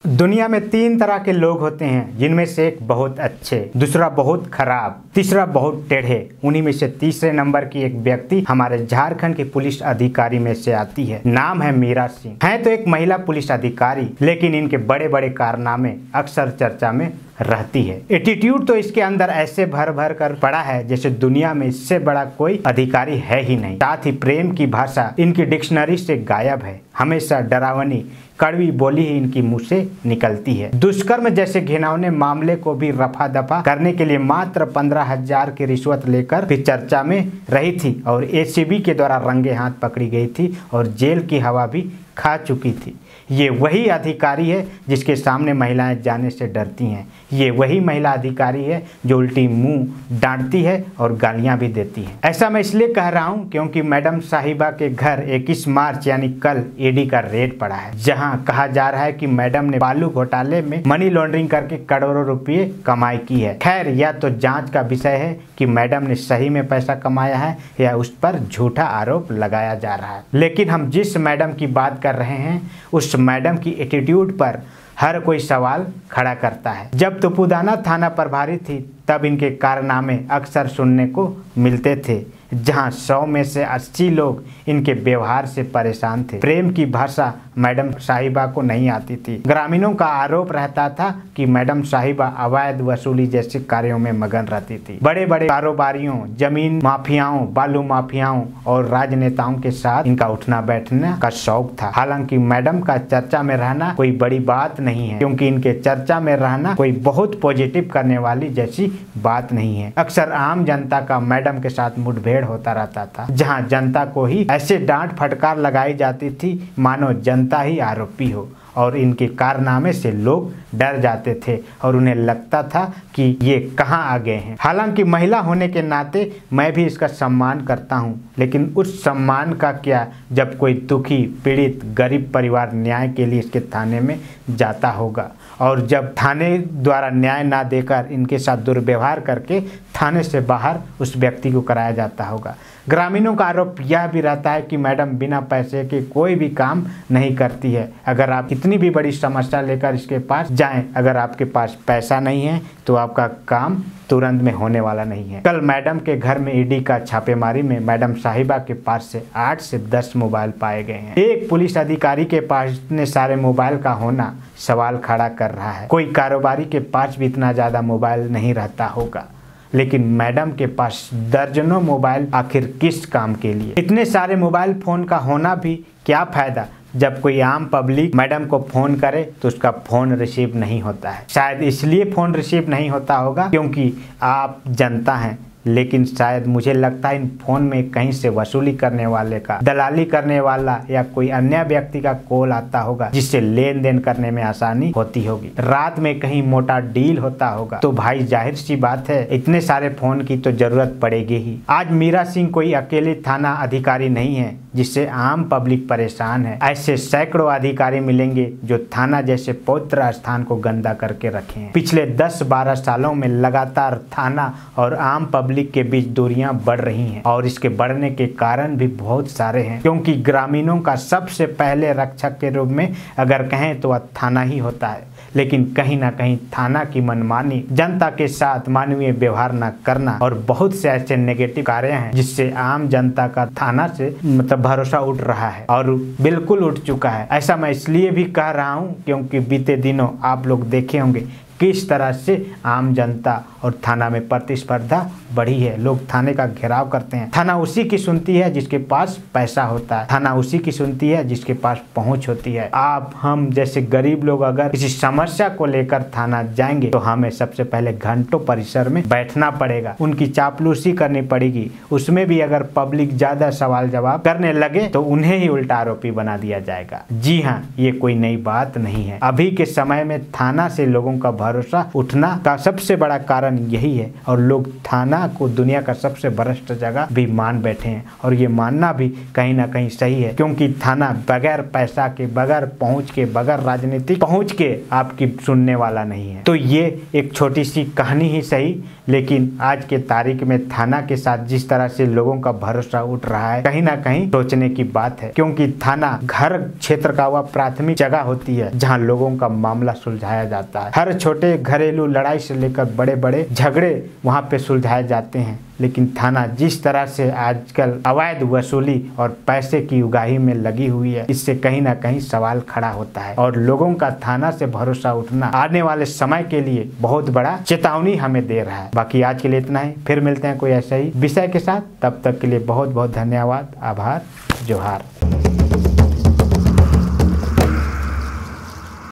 दुनिया में तीन तरह के लोग होते हैं, जिनमें से एक बहुत अच्छे, दूसरा बहुत खराब, तीसरा बहुत टेढ़े। उन्हीं में से तीसरे नंबर की एक व्यक्ति हमारे झारखंड के पुलिस अधिकारी में से आती है। नाम है मीरा सिंह। हैं तो एक महिला पुलिस अधिकारी, लेकिन इनके बड़े बड़े कारनामे अक्सर चर्चा में रहती है। एटीट्यूड तो इसके अंदर ऐसे भर भर कर पड़ा है जैसे दुनिया में इससे बड़ा कोई अधिकारी है ही नहीं। साथ ही प्रेम की भाषा इनकी डिक्शनरी से गायब है। हमेशा डरावनी कड़वी बोली ही इनकी मुंह से निकलती है। दुष्कर्म जैसे घिनौने मामले को भी रफा दफा करने के लिए मात्र 15,000 की रिश्वत लेकर भी चर्चा में रही थी और एसीबी के द्वारा रंगे हाथ पकड़ी गई थी और जेल की हवा भी खा चुकी थी। ये वही अधिकारी है जिसके सामने महिलाएं जाने से डरती हैं। ये वही महिला अधिकारी है जो उल्टी मुंह डांटती है और गालियां भी देती है। ऐसा मैं इसलिए कह रहा हूं क्योंकि मैडम साहिबा के घर 21 मार्च यानी कल ईडी का रेड पड़ा है, जहां कहा जा रहा है कि मैडम ने बालू घोटाले में मनी लॉन्ड्रिंग करके करोड़ों रुपये कमाई की है। खैर, यह तो जांच का विषय है कि मैडम ने सही में पैसा कमाया है या उस पर झूठा आरोप लगाया जा रहा है। लेकिन हम जिस मैडम की बात कर रहे हैं उस मैडम की एटीट्यूड पर हर कोई सवाल खड़ा करता है। जब तुपुदाना थाना प्रभारी थी तब इनके कारनामे अक्सर सुनने को मिलते थे, जहां 100 में से 80 लोग इनके व्यवहार से परेशान थे। प्रेम की भाषा मैडम साहिबा को नहीं आती थी। ग्रामीणों का आरोप रहता था कि मैडम साहिबा अवैध वसूली जैसे कार्यों में मगन रहती थी। बड़े बड़े कारोबारियों, जमीन माफियाओं, बालू माफियाओं और राजनेताओं के साथ इनका उठना बैठने का शौक था। हालांकि मैडम का चर्चा में रहना कोई बड़ी बात नहीं है, क्योंकि इनके चर्चा में रहना कोई बहुत पॉजिटिव करने वाली जैसी बात नहीं है। अक्सर आम जनता का मैडम के साथ मुठभेड़ होता रहता था, जहां जनता को ही ऐसे डांट फटकार लगाई जाती थी मानो जनता ही आरोपी हो, और इनके कारनामे से लोग डर जाते थे और उन्हें लगता था कि ये कहां आ गए हैं। हालांकि महिला होने के नाते मैं भी इसका सम्मान करता हूं, लेकिन उस सम्मान का क्या जब कोई दुखी, पीड़ित, गरीब परिवार न्याय के लिए इसके थाने में जाता होगा, और जब थाने द्वारा न्याय ना देकर इनके साथ दुर्व्यवहार करके थाने से बाहर उस व्यक्ति को कराया जाता होगा। ग्रामीणों का आरोप यह भी रहता है कि मैडम बिना पैसे के कोई भी काम नहीं करती है। अगर आप कितनी भी बड़ी समस्या लेकर इसके पास जाएं, अगर आपके पास पैसा नहीं है तो आपका काम तुरंत में होने वाला नहीं है। कल मैडम के घर में ईडी का छापेमारी में मैडम साहिबा के पास से 8 से 10 मोबाइल पाए गए हैं। एक पुलिस अधिकारी के पास इतने सारे मोबाइल का होना सवाल खड़ा कर रहा है। कोई कारोबारी के पास भी इतना ज्यादा मोबाइल नहीं रहता होगा, लेकिन मैडम के पास दर्जनों मोबाइल आखिर किस काम के लिए? इतने सारे मोबाइल फोन का होना भी क्या फायदा जब कोई आम पब्लिक मैडम को फोन करे तो उसका फोन रिसीव नहीं होता है। शायद इसलिए फोन रिसीव नहीं होता होगा क्योंकि आप जनता हैं, लेकिन शायद मुझे लगता है इन फोन में कहीं से वसूली करने वाले का, दलाली करने वाला या कोई अन्य व्यक्ति का कॉल आता होगा, जिससे लेन देन करने में आसानी होती होगी। रात में कहीं मोटा डील होता होगा, तो भाई जाहिर सी बात है इतने सारे फोन की तो जरूरत पड़ेगी ही। आज मीरा सिंह कोई अकेले थाना अधिकारी नहीं है जिससे आम पब्लिक परेशान है। ऐसे सैकड़ों अधिकारी मिलेंगे जो थाना जैसे पवित्र स्थान को गंदा करके रखे हैं। पिछले 10-12 सालों में लगातार थाना और आम पब्लिक के बीच दूरियां बढ़ रही हैं, और इसके बढ़ने के कारण भी बहुत सारे हैं, क्योंकि ग्रामीणों का सबसे पहले रक्षक के रूप में अगर कहें तो वह थाना ही होता है। लेकिन कहीं ना कहीं थाना की मनमानी, जनता के साथ मानवीय व्यवहार न करना और बहुत से ऐसे नेगेटिव कार्य हैं जिससे आम जनता का थाना से भरोसा उठ रहा है और बिल्कुल उठ चुका है। ऐसा मैं इसलिए भी कह रहा हूं क्योंकि बीते दिनों आप लोग देखे होंगे किस तरह से आम जनता और थाना में प्रतिस्पर्धा बढ़ी है। लोग थाने का घेराव करते हैं। थाना उसी की सुनती है जिसके पास पैसा होता है, थाना उसी की सुनती है जिसके पास पहुंच होती है। आप हम जैसे गरीब लोग अगर किसी समस्या को लेकर थाना जाएंगे तो हमें सबसे पहले घंटों परिसर में बैठना पड़ेगा, उनकी चापलूसी करनी पड़ेगी। उसमें भी अगर पब्लिक ज्यादा सवाल जवाब करने लगे तो उन्हें ही उल्टा आरोपी बना दिया जाएगा। जी हाँ, ये कोई नई बात नहीं है। अभी के समय में थाना से लोगों का भरोसा उठना का सबसे बड़ा कारण यही है। और लोग थाना को दुनिया का सबसे भ्रष्ट जगह भी मान बैठे हैं, और ये मानना भी कहीं ना कहीं सही है, क्योंकि थाना बगैर पैसा के, बगैर पहुंच के, बगैर राजनीतिक पहुंच के आपकी सुनने वाला नहीं है। तो ये एक छोटी सी कहानी ही सही, लेकिन आज के तारीख में थाना के साथ जिस तरह से लोगों का भरोसा उठ रहा है, कहीं ना कहीं सोचने की बात है। क्योंकि थाना घर क्षेत्र का वह प्राथमिक जगह होती है जहां लोगों का मामला सुलझाया जाता है। हर छोटे घरेलू लड़ाई से लेकर बड़े बड़े झगड़े वहां पे सुलझाए जाते हैं। लेकिन थाना जिस तरह से आजकल अवैध वसूली और पैसे की उगाही में लगी हुई है, इससे कहीं ना कहीं सवाल खड़ा होता है। और लोगों का थाना से भरोसा उठना आने वाले समय के लिए बहुत बड़ा चेतावनी हमें दे रहा है। बाकी आज के लिए इतना ही, फिर मिलते हैं कोई ऐसा ही विषय के साथ। तब तक के लिए बहुत बहुत धन्यवाद, आभार, जोहार।